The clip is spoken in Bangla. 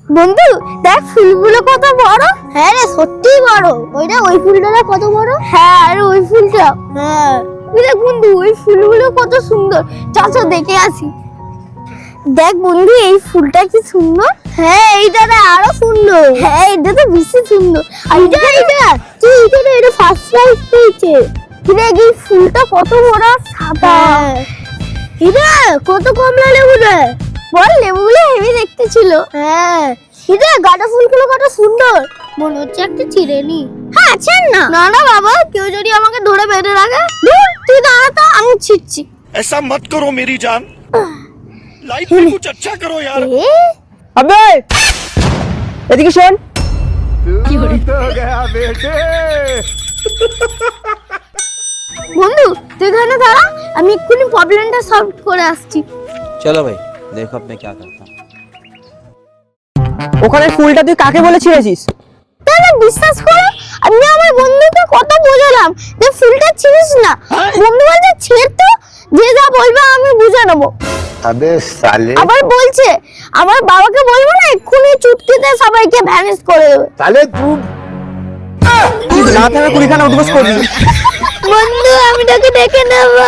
বন্ধু দেখ ফুলগুলো কত বড়। হ্যাঁ রে সত্যিই বড়। ওই ফুলটা কত বড়। হ্যাঁ আর ওই ফুলটা। হ্যাঁ দেখ বন্ধু ওই ফুলগুলো কত সুন্দর। চল চল দেখে আসি। দেখ বন্ধু এই ফুলটা কি সুন্দর। হ্যাঁ এইটা আরো সুন্দর। হ্যাঁ এটা তো বেশি সুন্দর। আর এটা ফার্স্ট প্রাইজ পেয়েছে। দেখ এই ফুলটা কত বড় সাদা। এটা কত কমলা লেবু রে। বল লেবুগুলো হেভি দেখতে ছিল। হ্যাঁ এটা গাঁদা ফুলগুলো কত সুন্দর। মনে হচ্ছে একটা চিড়েনি। হ্যাঁ ছেন না। না না বাবা কেউ যদি আমাকে ধরে বেঁধে রাখে তুই দাঁড়া তো আমি ছিটছি। ऐसा मत करो मेरी जान लाइफ में कुछ अच्छा करो यार अबे এদিকে শোন বন্ধু তুই এখানে দাঁড়া আমি এক্ষুনি প্রবলেমটা সলভ করে আসছি। चलो भाई देखो अब मैं क्या करता हूँ। ওখানে ফুলটা তুই কাকে বলে ছিঁড়েছিস? তাহলে বিশ্বাস করো আমি আমার বন্ধুকে কত বোঝালাম যে ফুলটা ছিঁড়িস না। বন্ধু বলছে ছেড় তো যে যা বলবে আমি বুঝে নেবো। अबे साले আবার বলছে আমার বাবাকে বলবো না এক্ষুনি চুটকিতে সবাইকে ভ্যানিশ করে দেবে। साले तू না থাকা কুড়িখানা উদ্বোস করবি। বন্ধু আমি তোকে ডেকে নেবো।